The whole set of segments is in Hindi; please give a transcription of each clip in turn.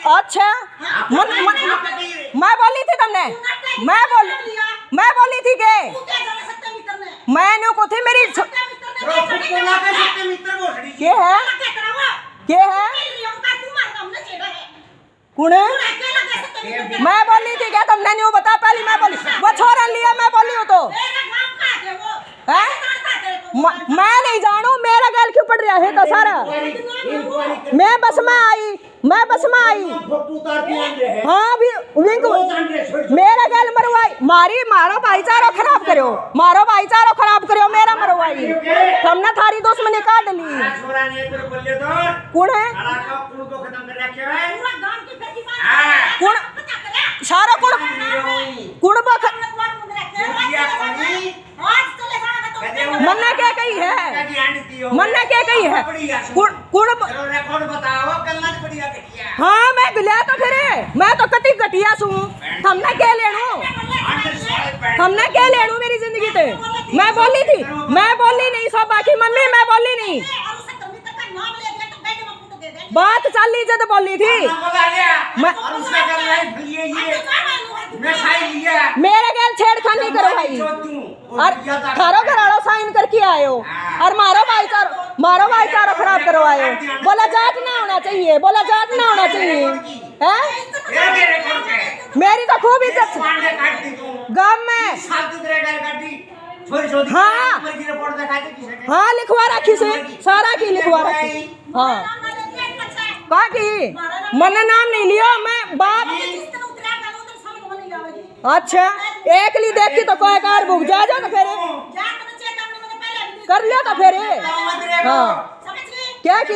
अच्छा मैं बोली थी तुमने, मैं बोली थी के मैंने को थी मेरी के है कौन है? मैं बोली थी क्या तुमने नहीं बता पहले? मैं बोली वो छोरा लिया, मैं बोली हूँ तो है? मैं नहीं जानू मेरा गल क्यों पड़ रहा है तो सारा। मैं बस में आई हाँ भी मेरा गल मरवाई मारो भाईचारा खराब करो मेरा मरवाई हमने थारी दुश्मनी काट ली। कौन है सारा मन्ना क्या कही है हाँ मैं गिला तो फिर मैं तो कति घटिया सू हमने क्या लेनू मेरी जिंदगी ते। मैं बोली नहीं सब बाकी मम्मी मैं बोली नहीं बात चाली जद बोली थी मेरे गैल छेड़खानी करो भाई और थारो घराड़ो साइन करके आयो और मारो भाईचारा खराब करो आयो। बोला जाट ना होना चाहिए है? मेरी तो खूब इज्जत गांव में हाँ लिखवा रखी से सारा की लिखवा रखी हाँ बाकी मैंने नाम नहीं लिया मैं बात अच्छा एक ली देखी तो कोई कार भूख जा तो फिर कर लिया तो फिर हाँ क्या की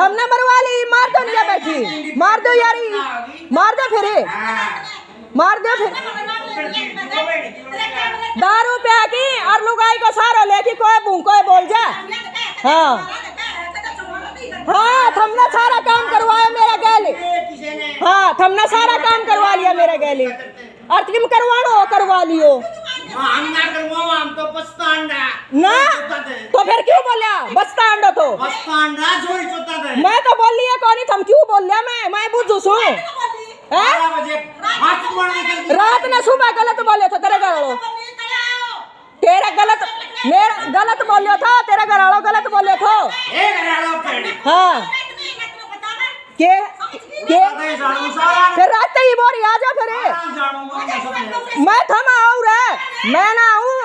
हमने मरवा ली मार दो नहीं बैठी मार दो यारी मार दो फिर दारू प्या की और लुगाई को सारा लेके कोई भूख कोई बोल जा हाँ हमने सारा काम करवाया मेरा गैली हाँ हमने सारा काम करवा लिया मेरा गैली और तुम करवा लियो हम तो बस्ता अंडा ना तो फिर क्यों बोलिया बस्ता अंडा तो मैं तो बोल लिया कौन तुम क्यों बोल लिया मैं बुझू सू रात ने सुबह गलत बोले थे तेरे गलत बोलियो था तेरा घराड़ो गलत बोलियो था हाँ के फिर रात ही बोरी आ जा फिर मैं थम आऊं रे मैं ना आऊं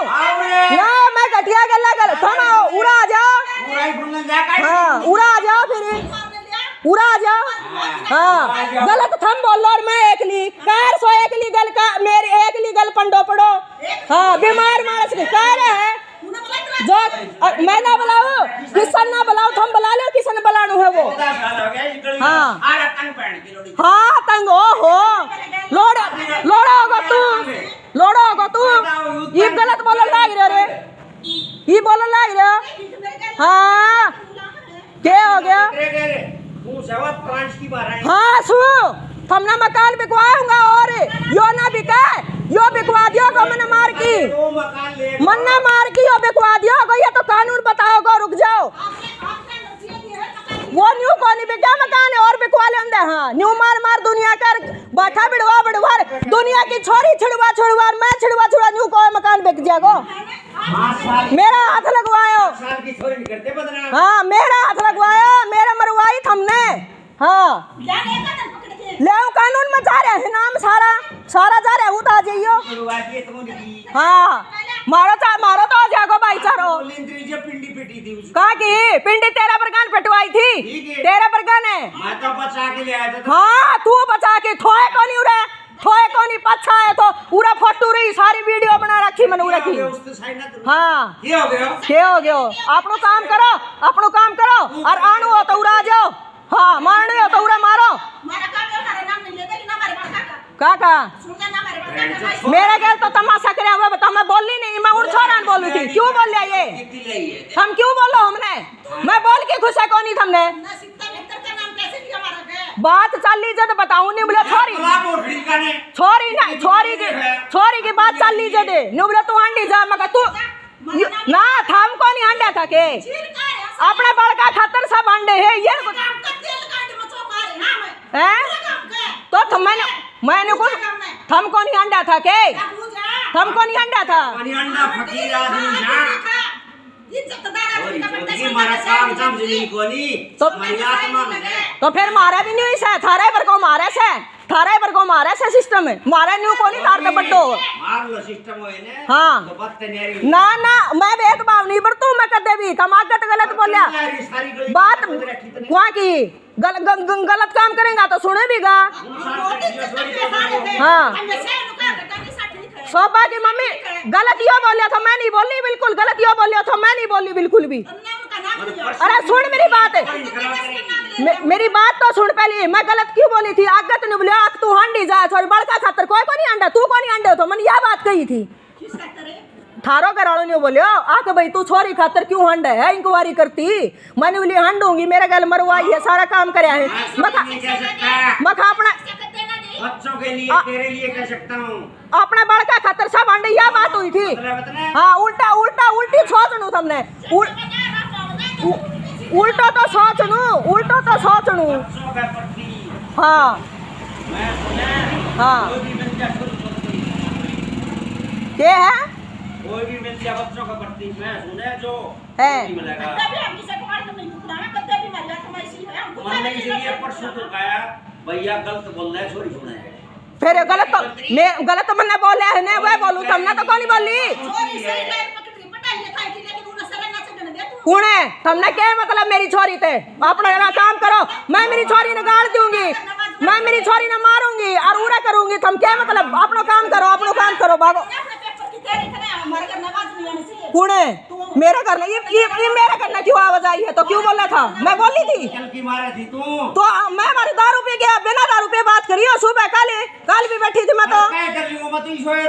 ना मैं गठिया गल थम आओ उड़ा आ जाओ हाँ उड़ा आ जाओ हाँ गलत थम बोलो और मैं एकली कार सो एकली गल का मेरी एकली गल पंडो पड़ो हाँ बीमार मानस की कार है जो मैं ना बुलाओ किसन ना बुलाओ तुम बुला लो किसन बुलानो है वो हाँ तंग हो लोड़ा होगा तू ये गलत बोलने लाग रहे ये बोलने लाग रहे हाँ क्या हो गया हाँ सु हमने मकान बिकवाऊंगा और यो ना बिका यो बिकवा दियो को मन मार की यो बिकवा दियो को ये तो कानून बताओगे रुक जाओ वो न्यू कौन बिका मकान है और बिकवा ले हाँ न्यू मार दुनिया कर बाठा बिड़वा दुनिया की छोरी छिड़वा मैं छिड़वा न्यू को मकान बिक जाएगा मेरा हाथ लगवायो हाँ मेरा हाथ लगवायो मेरा मरवाई थमने हाँ ले कानून में जा रहे हैं नाम सारा जा रहे हूँ तो आ जाइयो हाँ मारो तो आ जाएगा भाईचारो कहा की पिंडी तेरा बरगान पिटवाई थी तेरा बरगान है हाँ तू बचा के थोए को नहीं पछा है तो पूरा फोटो रही सारी वीडियो बना रखी मैंने रखी हाँ क्या हो गया अपनो काम करो और आनू हो तो उड़ा जाओ हाँ मारने हो तो उड़ा मारो काका मेरे गैल तो तमाशा करे हुए बता मैं बोली नहीं मैं उड़ छोरान बोली थी क्यों बोल लिया ये हम क्यों बोलो हमने मैं बोल के खुश है कौन ही हमने बात चल ली जद बताऊं नहीं बोले छोरी की बात चल ली जद नहीं बोले तू अंडी जा मगर तू ना थाम को नहीं अंडा था के अपने बड़का खातर सब अंडे है ये हैं तो मैंने कुछ थमको नहीं अंडा था के थमको नहीं अंडा था पानी अंडा फकीर आदमी जा हमारा काम समझ नहीं कोनी हमारी आत्मा में है। तो फिर मारा भी नहीं से थारे पर को मारे से थारे पर को मारे से सिस्टम है मारे न्यू को नहीं तारते बड्डो मार लो सिस्टम होए ने हाँ तो बात नहीं ना ना मैं भेदभाव नहीं बरतू मैं कदे भी कमागत गलत बोलिया बात वहाँ की गलत काम करेगा तो सुने भी गा हाँ शोभा की मम्मी गलत यो बोलिया था मैं नहीं बोली बिल्कुल गलत यो बोलिया था मैं नहीं बोली बिल्कुल भी अरे सुन मेरी बात है मेरी बात तो सुन पहले मैं गलत क्यों बोली थी आगत ने बोलिया तू हांडी जा सॉरी बड़का खातर कोई को नहीं अंडा तू को नहीं अंडे तो मैंने यह बात कही थी थारो घराड़ो ने बोलियो आके भाई तू छोरी खातर क्यों हंड है इंक्वायरी करती मैंने बोली हंडूंगी मेरे गल मरवाई है सारा काम करया है मखा अपना बच्चों के लिए तेरे लिए कह सकता हूँ अपना बड़का खातर सब अंडे यह बात हुई थी हाँ उल्टी सोचनू तुमने उल्टो तो सोचनू हाँ हाँ क्या है कोई भी मिल जाए बच्चों का प्रति मैं सुने जो है मिलेगा मन ने इसलिए परसों तो कहा भैया गलत बोल रहा है छोरी सुने फिर गलत तो मैंने बोले है ना वह बोलूं तुमने तो कौन बोली कौन है तुमने क्या मतलब मेरी छोरी थे अपना काम करो मैं मेरी छोरी ने गाड़ दूंगी मैं मेरी छोरी ने मारूंगी और उड़ा करूंगी तुम क्या मतलब अपना काम करो भागो कौन है मेरा करना ये मेरा करना क्यों आवाज आई है तो क्यों बोला था मैं बोली थी तो मैं हमारी दारू पी गया बिना दारू पे बात करी हो सुबह कल भी बैठी थी मैं तो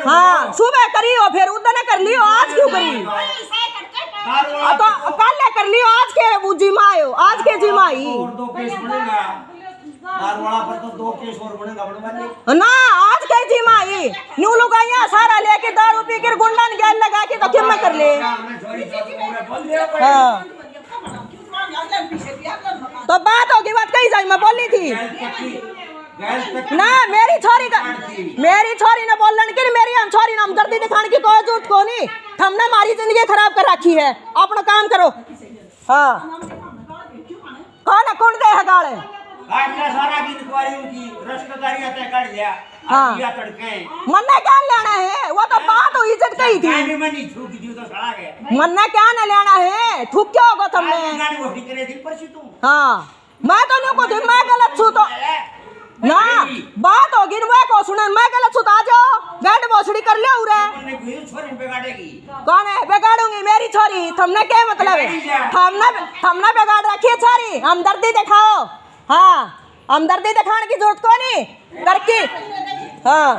हाँ सुबह करी हो फिर उधर कर लियो आज क्यों करी तो कल कर लियो आज के जिमा आयो आज के जिमा आई पर तो 2 केस और बनेगा ना आज के जिमा आई न्यू लुगाइया सारा लेके दारू पी कर गुंडन गैल लगा के तो क्यों मैं कर ले हाँ तो बात होगी बात कही जाए मैं बोली थी ना मेरी छोरी ने बोलन की मेरी हम छोरी ने हमदर्दी दिखाने की कोई जरूरत को नहीं हमने हमारी जिंदगी खराब कर रखी है अपना काम करो हाँ कौन दे है गाले सारा की इंक्वायरी उनकी रिश्तेदारी तय कर लिया हाँ मन्ना क्या लेना है वो तो बात हुई इज्जत कही थी मन्ना क्या न लेना है थूक क्या होगा तुमने हाँ मैं तो नहीं को थी मैं गलत छू तो ना बात होगी वो को सुने मैं गलत छू तो आ जाओ बैंड बोसड़ी कर लियो उरे कौन है बिगाड़ूंगी मेरी छोरी तुमने क्या मतलब है हमने बिगाड़ रखी है छोरी हमदर्दी दिखाओ हाँ हमदर्दी दिखाने की जरूरत को नहीं करके हाँ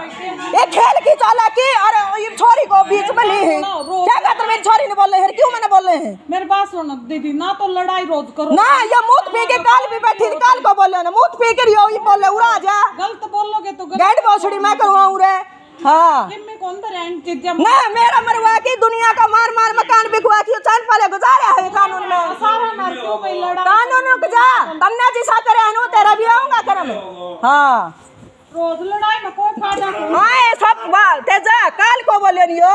ये खेल की चालाकी और ये छोरी को बीच में ली है क्या कहते मेरी छोरी ने बोले हैं क्यों मैंने बोले हैं मेरी बात सुनो दीदी ना तो लड़ाई रोज करो ना ये मुंह पी के काल भी बैठी थी काल को बोले ना मुंह पी के ये बोले उड़ा जा गलत बोलोगे तो गैड बोसड़ी मैं करवाऊं रे हाँ ना मेरा मरवा की दुनिया का मार मकान बिकवा की चल पहले गुजारे है कानून में कानून रुक जा तन्ना जिसा करे नो तेरा भी आऊंगा करम हाँ रोज लड़ाई में कोई फायदा नहीं हां सब बाल तेजा काल को बोले नियो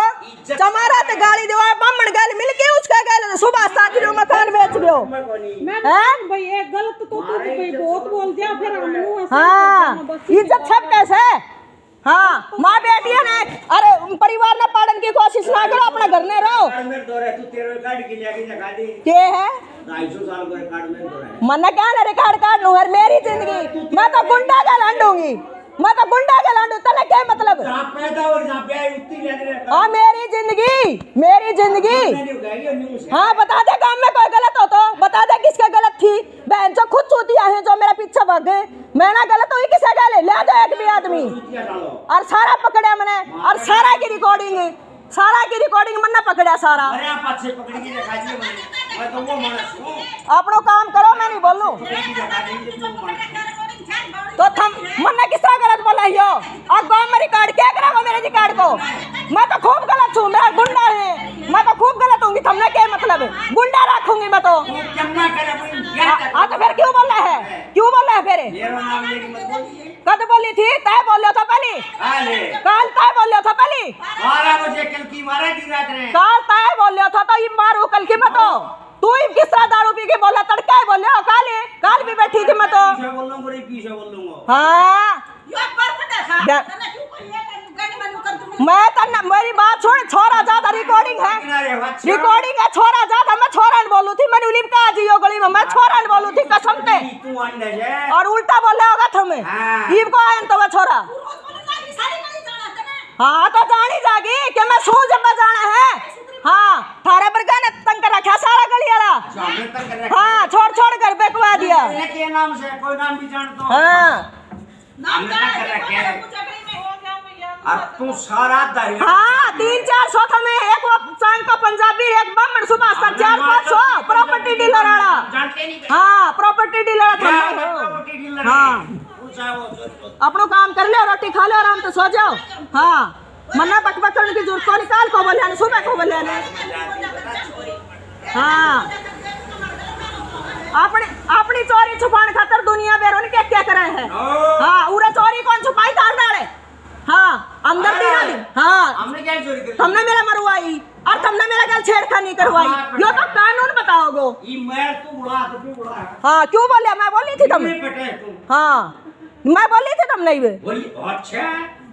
चमारा ते गाड़ी देवा बामण गाल मिलके उसका गाल सुबह 7 जो मकान बेच दियो मैं भाई ये गलत तो भाई बहुत बोल दिया फिर हम हां इज्जत सब कैसे हाँ माँ बेटी है ना अरे परिवार ना पालन की कोशिश ना करो अपना घर में रहो क्या है 250 साल का रिकॉर्ड में दो है मन्ना क्या ना रिकॉर्ड काट लूं यार मेरी जिंदगी मैं तो गुंडा का लंडूंगी मैं तो गुंडा का लंडू तने क्या मतलब जहां पैदा और जहां पे आई उतनी रहने हाँ मेरी जिंदगी हाँ बता दे काम में कोई गलत हो तो बता दे किसका गलत थी बहन जो खुद चूतिया है जो मेरा पीछे भाग गए मैं ना गलत हुई किसका गले ले दो एक भी आदमी और सारा पकड़ा मैंने और सारा की रिकॉर्डिंग मैंने पकड़ा सारा अरे आप अच्छे पकड़ के दिखा दिए मैं तो वो मानस हूं अपनो काम करो मैं नहीं बोलूं तो थम मन्ना किसका गलत बोला यो और गांव में रिकॉर्ड क्या करेगा मेरे रिकॉर्ड को मैं तो खूब गलत हूं मेरा गुंडा है मैं तो खूब गलत हूंगी तुमने क्या मतलब गुंडा रखूंगी मैं तो क्या करे हाँ तो फिर क्यों बोला है मेरे मेरा नाम लेके मत बोलिए। कद बोली थी तय बोलियो था पहली अरे कल तय बोलियो था पहली 12 बजे कल की मारा की रात रे कल तय बोलियो था तो ये मारू कल की मत हो तू ही किस तरह दारू पी के बोला तड़का बोलियो काल भी बैठी थी मत हो पीछे बोल लूंगा रे पीछे बोल लूंगा। हाँ यो पर फटा खा दा- तने क्यों करिए गन बंद कर तुम मैं तन्ना मेरी बात छोड़ छोरा ज्यादा रिकॉर्डिंग है रिकॉर्डिंग है छोरा ज्यादा मैं छोरा ने बोलू थी मैंने उलिप का जियो गली में मैं छोरा ने बोलू थी कसम से तू अंडे जे और उल्टा बोले होगा तुम्हें हाँ। ईब को आयन तो वो छोरा रोज बोले ना कि सारी नहीं जाना तने हाँ तो जानी जागी कि मैं सू जब जाना है हाँ थारे पर गाने तंग कर रखा सारा गली वाला सामने तक कर हाँ छोड़ कर बेकवा दिया के नाम से कोई नाम भी जानता हूं। हाँ नाम हमने का तक कर रखे हैं। चकड़ी में हो गया भैया और तू सारा दरिया हाँ 300-400 था में एक वो सांग का पंजाबी एक बम्बड़ सुबह 400-500 प्रॉपर्टी डीलर वाला जानते नहीं हाँ प्रॉपर्टी डीलर था प्रॉपर्टी डीलर हाँ। पूछा वो जो अपनो काम कर ले रोटी खा ले आराम से सो जाओ हाँ मन्ना बक करने की जरूरत को निकाल को बोले सुबह को बोले हाँ अपनी चोरी छुपाने खातर दुनिया बेरों ने क्या करे है हाँ उरे चोरी कौन छुपाई तार डाले हाँ अंदर दिना दी हाँ हमने क्या चोरी करी तुमने मेरा मरवाई और तुमने मेरा गल छेड़खानी करवाई यो तो कानून बताओगो ये मैं तू बुला तो क्यों बुला हाँ क्यों बोले मैं बोली थी तुम नहीं पटे तू हाँ मैं बोली थी तुम नहीं बोली अच्छा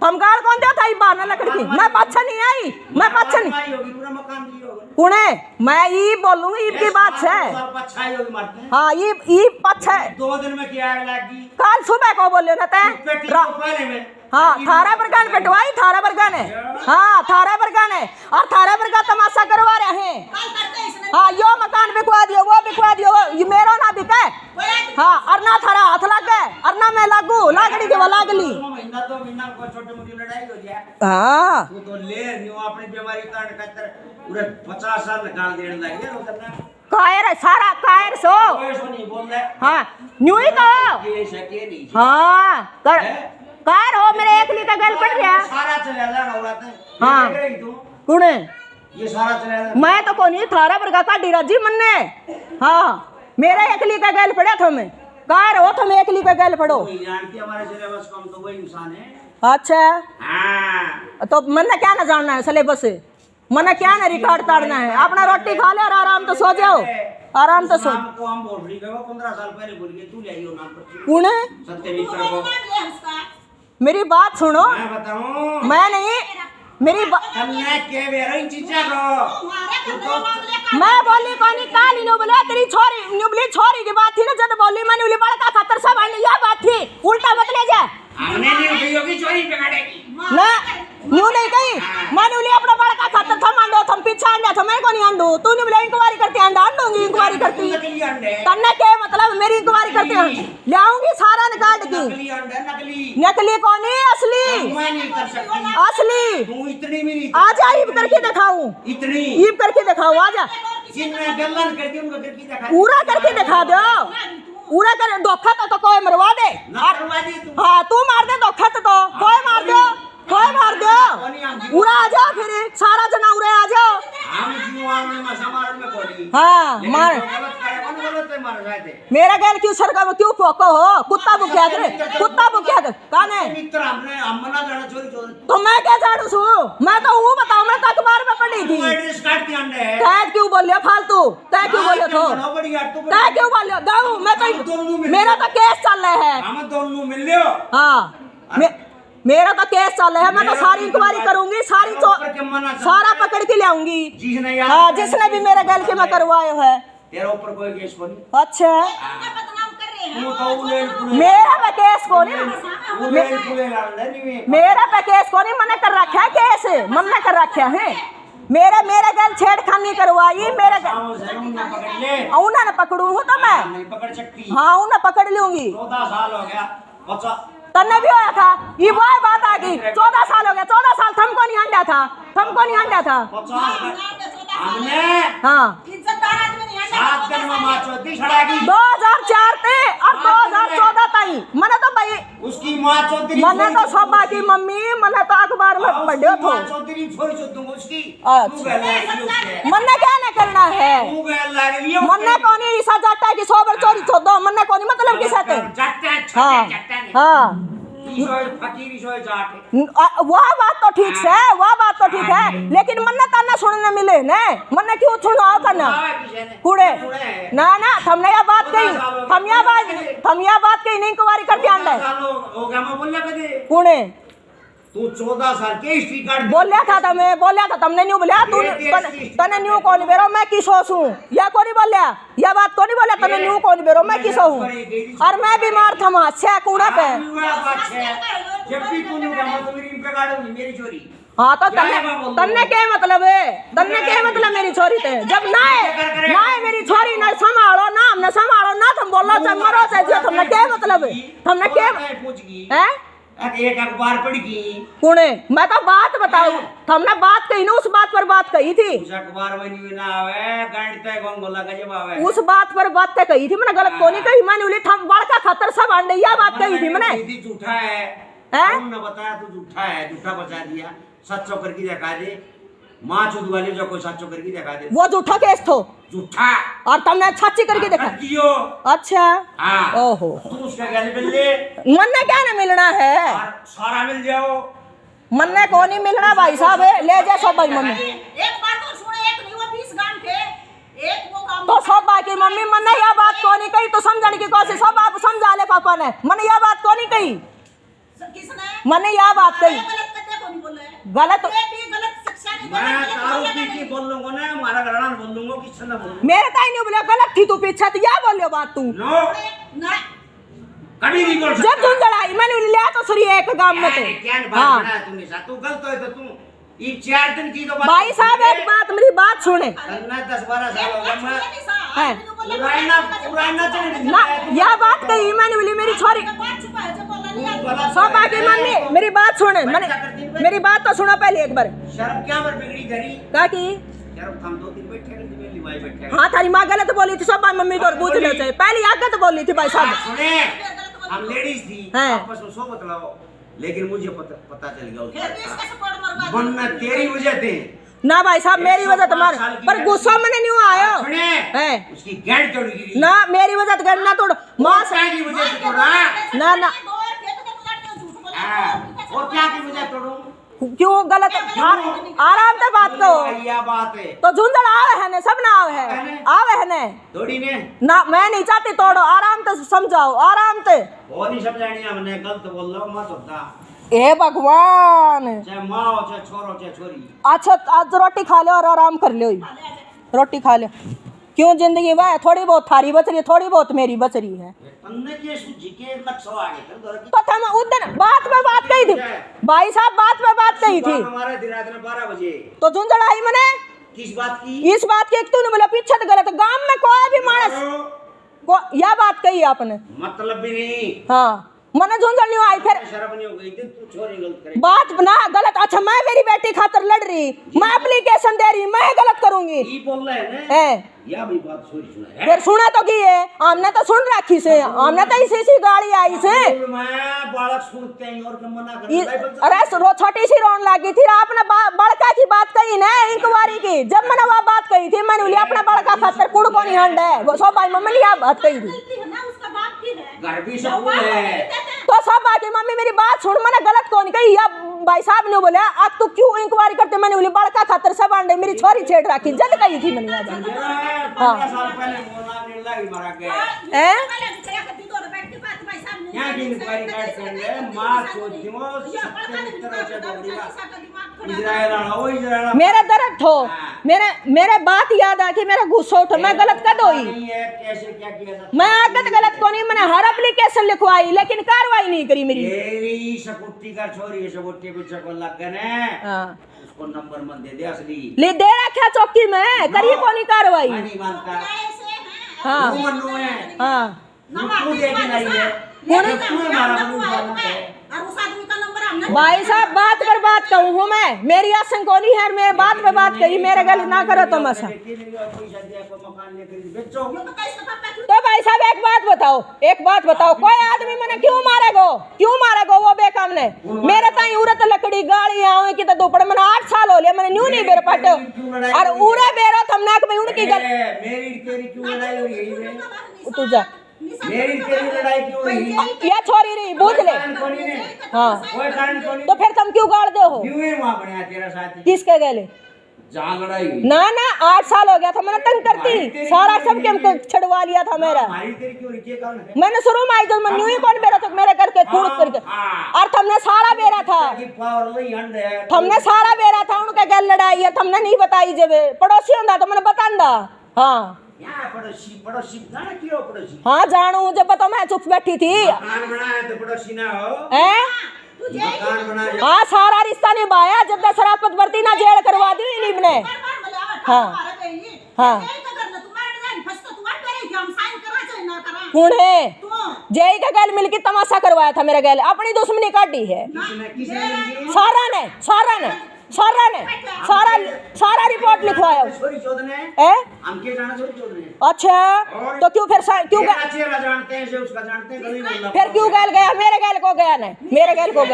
तुम गाल कौन दिया था बार लकड़ी की मैं पाछा नहीं आई मैं पाछा नहीं छाई होगी पूरा मकान दी होगी कुणे मैं ई बोलूंगी ईब की बात है सब छाई होगी मारते हैं हाँ ई पाछा 2 दिन में क्या आग लगी कल सुबह को बोले ना तै पेटी को पहले में हाँ थारा बरगान कटवाई थारा बरगान है हाँ थारा बरगान है और थारा बरगा तमाशा करवा रहे हैं कल करते इसने हाँ यो मकान बिकवा दियो वो बिकवा दियो ये मेरो ना बिके हाँ और ना थारा हाथ लग गए और ना मैं लागू लागड़ी के वो लागली महीना 2 महीना को छोटी मोटी लड़ाई हो जाए हाँ तू तो ले न्यू अपनी बीमारी काट कर पूरे 50 साल गाल देने लगे यार उधर ना कायर है सारा कायर सो कोई सो नहीं बोल रहे हाँ न्यू ही कहो ये सके नहीं हाँ कायर हो मेरे एक ली का गल पड़ गया सारा चला जा औरत है हाँ। देख रही तू कुणे ये सारा चला जा मैं तो कोनी थारा बरगा का डीरा जी मन्ने हाँ मेरा एक ली का गल पड़ा तुम्हें कायर हो तुम एक ली का गल पड़ो कोई जानती हमारे सिलेबस कम तो वही इंसान है अच्छा हां तो मन्ने क्या ना जानना है सिलेबस से मन्ने क्या ना रिकॉर्ड ताड़ना है अपना रोटी खा ले और आराम तो सो जाओ आराम तो सो नाम को हम बोल रही है 15 साल पहले बोल के तू ले आइयो नाम पर कुणे सत्यमित्र को ले उसका मेरी बात सुनो मैं बताऊं मैं नहीं मेरी कन्या के वेरई चीचा को मारे कर मामले का मैं बोली कोनी काली नो बोले तेरी छोरी नुबली छोरी की बात थी ना जब बोली मैंने उली बड़का खतर सब आने यह बात थी उल्टा मत ले जा हमने नहीं उठी होगी चोरी पकड़ेगी ना न्यू नहीं कही मैंने उली अपना बड़का खतर थम अंडो थम पीछा अंडा था मैं कोनी अंडू तू नहीं बोले इंक्वायरी करती अंडा अंडूंगी इंक्वायरी करती नकली अंडे तन्ने के मतलब मेरी इंक्वायरी करती हूं ले आऊंगी सारा निकाल की नकली अंडे नकली नकली कोनी असली मैं नहीं कर सकती असली तू इतनी भी नहीं आ जा ईब करके दिखाऊं इतनी ईब करके दिखाऊं आ जा जिनने गलन करती उनको करके दिखा पूरा करके दिखा दो पूरा कर धोखा तो कोई मरवा दे ना करवा दी तू हाँ तू मार दे धोखा तो कोई मार दो पूरा आ जाओ फिर सारा जना उरे आ जाओ हम जीवन में समारोह में कोनी हाँ मार गलत करे कौन गलत है मार जाते मेरा गैल क्यों सरका क्यों फोको हो कुत्ता बुकिया करे कुत्ता बुकिया कर काने मित्र हमने हम मना जाना चोरी चोरी तो मैं क्या जानू सू मैं तो वो बताऊं मैं तो अखबार में पढ़ी थी तू एड्रेस कार्ड के अंडे है तय क्यों बोलियो फालतू तय क्यों बोलियो तो नो बड़ी यार तू तय क्यों बोलियो दाऊ मैं तो मेरा तो केस चल रहा है हम दोनों मिल लियो हाँ मेरा तो केस चल रहा है मैं तो सारी इंक्वायरी करूंगी सारी सारा पकड़ के ले आऊंगी जिसने हाँ जिसने भी मेरे गल के मैं करवाया है तेरे ऊपर कोई केस कोनी अच्छा बदनाम कर रहे हैं तू तो उलेल पुले मेरा पे केस को नहीं उलेल पुले लाल नहीं मेरा पे केस को नहीं मैंने कर रखा है केस मैंने कर रखा है मेरे गल छेड़खानी करवाई मेरे पकड़ ले उन्हें पकड़ू हूँ तो मैं नहीं पकड़ सकती हाँ उन्हें पकड़ लूंगी 14 साल हो गया तन्ने भी होया था ये वो बात आ गई 14 साल हो गया 14 साल थमको नहीं हंडा था थमको नहीं हंडा था 50 हमने हाँ इज्जतदार आदमी नहीं है 7 दिन में माँ चौथी छड़ागी 2004 थे और 2014 तई मैंने तो भाई उसकी माँ चौधरी मने तो सब बाकी मम्मी मने तो अखबार में पढ़ो थो माँ चौधरी छोड़ सो तुम उसकी अच्छा। तू गल लागी उसके मने क्या न करना है तू गल लागी मने कोनी ईसा जाटा की सोबर चोरी छो दो मने कोनी मतलब किसे ते जट्टा हाँ जट्टा हाँ ईशोय फकीर ईशोय जाट वह बात तो ठीक है वह बात तो ठीक है लेकिन मन्ना ताना सुनने मिले ने मन्ना क्यों सुनाओ करना कूड़े ना ना हमने यह बात कही हम यह बात कही नहीं कुंवारी करके आंडे हो गया मैं बोलने कदे कूड़े तू 14 साल के हिस्ट्री कार्ड बोलिया था तुमने न्यू बोलिया तू तने न्यू कौन बेरो मैं किसो हूँ या कौन बोलिया यह बात कौन बोलिया तने न्यू कौन बेरो मैं किसो हूँ और मैं बीमार था वहाँ छह कूड़ा पे जब भी तू न्यू गया तो मेरी पे गाड़ोगी मेरी चोरी हाँ तो तन्ने क्या मतलब है तन्ने क्या मतलब मेरी छोरी थे जब ना है मेरी छोरी ना संभालो ना हमने संभालो ना तुम बोलो चाहे मरो चाहे जो तुमने क्या मतलब है तुमने क्या है एक अखबार पढ़ की कुणे मैं तो बात बताऊं हमने बात कही ना उस बात पर बात कही थी उस अखबार में नहीं ना आवे गणित गोंगोला का जब आवे उस बात पर बात कही थी मैंने गलत को नहीं कही मैंने बोली थम बड़का खतर सब अंडे यह बात कही थी मैंने झूठा है तुमने बताया तू झूठा है झूठा बचा दिया सच्चो करके दिखा दे माँ चुद वाली जो कोई सच्चो करके दिखा दे वो झूठा केस थो झूठा और तुमने सच्ची करके देखा दियो अच्छा हाँ ओहो तू उसका गल मिल ले मन्ने क्या ना मिलना है और सारा मिल जाओ मन्ने को नहीं मिलना भाई साहब ले जा सब भाई मम्मी एक बात तो सुने एक नहीं वो 20 गांव के एक वो काम तो सब बाकी मम्मी मन्ने यह बात को नहीं कही तो समझने की कोशिश सब आप समझा ले पापा ने मन्ने यह बात को नहीं कही किसने मन्ने यह बात कही गलत करते को नहीं बोल रहे गलत ये भी गलत शिक्षा नहीं मैं गलत ताऊ बोलने की नहीं। बोल लूंगा ना हमारा घराना बोल लूंगा किससे ना बोलूंगा मेरे ताई नहीं बोला गलत थी तू पीछे तो यह बोलियो बात तू नो ना कभी नहीं बोल जब सकता तुम लड़ाई मैंने लिया तो सरी एक गांव में थे क्या बात बनाया तुमने साथ तू गलत है तो तू ये 4 दिन की तो बात भाई साहब एक बात मेरी बात सुने अन्ना 10-12 साल हो गए मैं है पुराना चले ना यह बात कही मैंने बोली मेरी छोरी बात छुपा है जब बोला नहीं सब बाकी मम्मी मेरी बात सुने मैंने मेरी बात तो सुनो पहले एक बार शर्म क्या मर बिगड़ी धरी का की शर्म हम 2 दिन बैठे रहे थे लिवाई बैठे हाँ थारी माँ गलत बोली थी सब मम्मी तो पूछ ले चाहिए पहले आगे तो बोली थी भाई साहब सुने हम लेडीज थी हैं। आपस में सो बतलाओ लेकिन मुझे पता चल गया फिर भी उसका इसका सपोर्ट मरवा वरना तेरी वजह थी ना भाई साहब मेरी वजह तुम्हारे पर गुस्सा मैंने नहीं आयो सुने है उसकी गैंड तोड़ गिरी ना मेरी वजह तो करना तोड़ माँ से की वजह से तोड़ा ना ना दो खेत के पलट झूठ बोला हाँ, और क्या की वजह तोड़ूं क्यों गलत आराम से बात करो यह बात है तो झुंझड़ आवे है ने सब ना आवे है ने थोड़ी ने ना मैं नहीं चाहती तोड़ो आराम से समझाओ आराम से वो नहीं समझानी हमने गलत बोल रहा हूँ मत होता ए भगवान चाहे माँ हो चाहे छोरो चाहे छोरी अच्छा आज रोटी खा लो और आराम कर लो रोटी खा लो क्यों जिंदगी वह थोड़ी बहुत थारी बच रही है थोड़ी बहुत मेरी बच रही है अन्ने के सूझी के नक्शा आगे कर दो तो तुम उधर बात में बात कही थी भाई साहब बात में बात कही थी हमारे दिन रात में 12 बजे तो झुंझड़ आई मैंने किस बात की इस बात की एक तूने बोला पीछे तो गलत गांव में कोई भी मानस को यह बात कही आपने मतलब भी नहीं हाँ मने झुंझड़ नहीं आई फिर शर्म नहीं हो गई थी तू छोरी गलत करे बात ना गलत अच्छा मैं मेरी बेटी खातर लड़ रही मैं एप्लीकेशन दे रही मैं गलत करूंगी ये बोल रहे हैं है या भी बात छोरी सुना है फिर सुना तो की है हमने तो सुन रखी से हमने तो इसी गाड़ी आई से मैं बालक सुनते हैं और क्या मना कर अरे छोटी सी रोन लगी थी आपने बड़का की बात कही ना इंक्वायरी की जब मैंने वो बात कही थी मैंने बोली अपना बड़का खातर कुड़ को नहीं हंड है वो सब भाई मम्मी लिया बात कही थी गलती है ना उसका बाप की है घर भी सब है तो सब बाकी मम्मी मेरी बात सुन मैंने गलत कौन कही या भाई साहब ने बोला अब तू क्यों इंक्वायरी करते मैंने बोली बड़का खातर सब अंडे मेरी छोरी छेड़ रखी जद कही थी मैंने याद 15 साल पहले बोलना निर्ला ही मारा गया हैं पहले बिचारा के दीदो रे बैठ के बात भाई साहब ने क्या की इंक्वायरी कर मां चोदी मो सत्य तरह से बोलिया इजराइल आओ इजराइल मेरा दर्द हो मेरे बात याद आ कि मेरा गुस्सा उठा मैं गलत कर दोई नहीं है कैसे क्या किया जाता मैं आगत गलत को नहीं मैंने हर एप्लीकेशन लिखवाई लेकिन कार्रवाई नहीं करी मेरी तेरी सकुट्टी का छोरी है सकुट्टी पीछे को लग गए हाँ उसको नंबर मन दे दे असली ले दे रखा चौकी में करी को नहीं कार्रवाई मैं नहीं मानता हाँ तू मनु है हाँ तू दे के नहीं है तू हमारा मनु जानता है और उस आदमी का नंबर हमने भाई साहब बात पर बात कहूँ हूँ मैं मेरी आशंका नहीं है मेरे बात पे बात कही मेरे गल ना करो तुम ऐसा बेचो तो कैसे पापा क्यों तो भाई साहब एक बात बताओ कोई आदमी मैंने क्यों मारेगो क्यों मारेगो वो बेकाम ने मेरे ताई उरत लकड़ी गाड़ी आवे की तो दोपड़ में 8 साल हो लिया मैंने न्यू नहीं बेर पट और उरे बेरो थमने के उनकी गल मेरी तेरी क्यों लड़ाई हो रही है तू जा मेरी तेरी लड़ाई क्यों हो रही है ये छोरी रही बूझ ले हाँ कोई कारण कोनी तो फिर तुम क्यों गाड़ दे हो क्यों है वहां बनया तेरा साथी किसके गले जहां लड़ाई हुई ना 8 साल हो गया था मैंने तंग करती सारा सब के छड़वा लिया था मेरा हमारी तेरी क्यों रही है कारण है मैंने शुरू में आई तो मैं न्यू ही कौन बेरा तक मेरे करके कूड़ करके और तुमने सारा बेरा था की पावर नहीं हंड है तुमने सारा बेरा था उनके गल लड़ाई है तुमने नहीं बताई जब पड़ोसी होंदा तो मैंने बतांदा हाँ यहाँ पड़ोसी जाने क्यों पड़ोसी हाँ जानू जब तो मैं चुप बैठी थी मकान बनाया तो पड़ोसी ना हो हैं मकान बनाया हाँ सारा रिश्ता निभाया जब शराफत बरती ना जेल करवा दी इन्हीं ने हाँ हाँ कौन है जय का गैल मिलके तमाशा करवाया था मेरा गैल अपनी दुश्मनी काटी है सारा ने सारा रिपोर्ट लिखवाया छोरी चोदने है हम के जाना छोरी चोदने अच्छा तो क्यों फिर क्यों चेहरा जानते हैं से उसका जानते हैं गली बोलना फिर क्यों गैल गया मेरे गैल को गया नहीं मेरे गैल को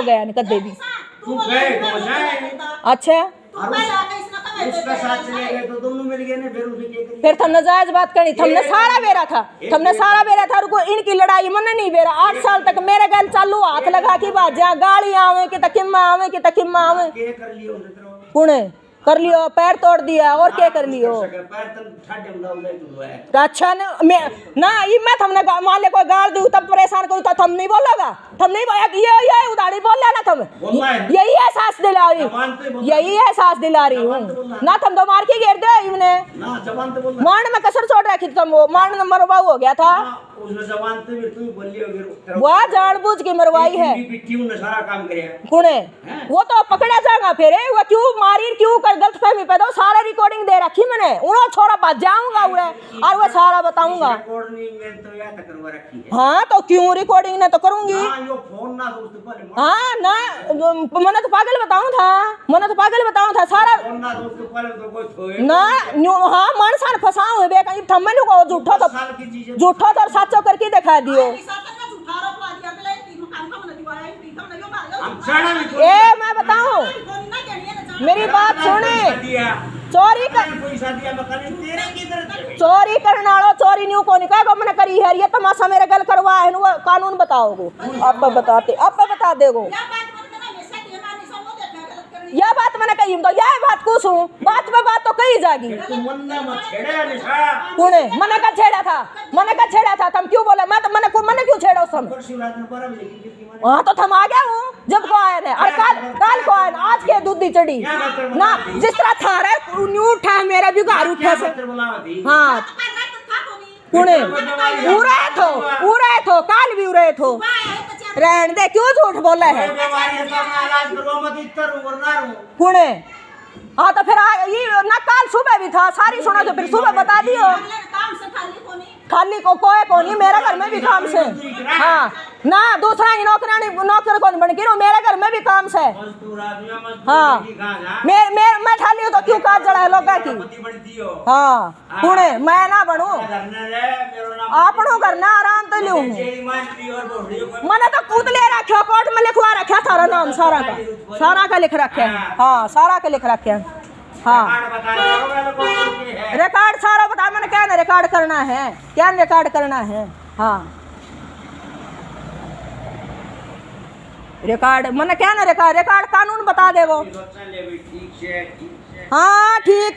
गया नहीं कदे भी तू गए तो जाए अच्छा उसका साथ चले गए तो दोनों मिल गए ने फिर उसे क्या करें फिर तुमने जायज बात करनी तुमने सारा बेरा था रुको इनकी लड़ाई मन नहीं बेरा 8 साल तक मेरे गल चालू हाथ लगा की बात जा गाड़ी आवे कि तकिम्मा आवे के कर लियो उसे करो कुणे कर लियो पैर तोड़ दिया और क्या कर लियो पैर तन ठाडे में उड़ाई तो है अच्छा ना ये मैं तुमने मान ले कोई गाड़ दूं तब परेशान करूं तो तुम नहीं बोलोगा तुम नहीं ये उदाड़ी बोल लेना तुम यही एहसास दिला रही हूँ ना तुम तो मार के घेर दे इन्हें ना जवान तो बोल मान में कसर छोड़ रखी तुम वो मान मरवा हो गया था उसने जवान तो भी तू बोली होगी वो जानबूझ के मरवाई है बिट्टी ने सारा काम करे कुणे वो तो पकड़ा जाएगा फिर वो क्यों मारी क्यों कर गलतफहमी पैदा सारा रिकॉर्डिंग दे रखी मैंने उन्होंने छोरा बच जाऊंगा उड़े और वो सारा बताऊंगा रिकॉर्डिंग में तो याद करवा रखी है हाँ तो क्यों रिकॉर्डिंग ने तो करूंगी हां यो फोन ना दोस्त पहले हाँ ना मैंने तो पागल बताऊं था सारा फोन ना दोस्त पहले तो कोई थोए ना हाँ मानसान फसाऊं बे कहीं थम्मे नु को साल की चीज झूठा तो साचो करके दिखा दियो हम जाना भी ए मैं बताऊं मेरी बात सुने चोरी कर पैसा दिया मकान तेरे किधर चोरी करने वाला चोरी न्यू को निकाल मैंने करी है ये तमाशा मेरे गल करवा है वो कानून बताओगो आप बता देगो यह बात मैंने कही तो यह बात कुछ हूँ बात पे बात तो कही जाएगी तू मन मत छेड़े निशा कौन मैंने का छेड़ा था तुम क्यों बोले मैंने क्यों छेड़ा उस समय शिवरात में 12 बजे की हाँ तो थम आ गया हूँ जब को आए ने और काल को आए आज के दूधी चढ़ी ना जिस तरह था रे न्यू उठा है मेरा भी घर उठा से हाँ कुणे उरे थो काल भी उरे थो रहन दे क्यों झूठ बोला है कुणे हाँ तो फिर ये ना काल सुबह भी था सारी सुना तो फिर सुबह बता दियो खाली को कोई कोनी मेरे घर में भी काम से हाँ ना दूसरा ही नौकर कौन बन के मेरे घर में भी काम से हाँ मैं खाली हूँ तो क्यों काज जड़ा है लोगा की हाँ कुणे मैं ना बनू आपनो करना आराम तो लूँ मैंने तो कूद ले रखा कोर्ट में लिखवा रखा सारा नाम सारा का लिख रखे हाँ सारा का लिख रखे हाँ रिकॉर्ड सारा बता मैंने क्या ना रिकॉर्ड करना है हाँ रिकॉर्ड मैंने क्या ना रिकॉर्ड कानून बता देगो हाँ ठीक है।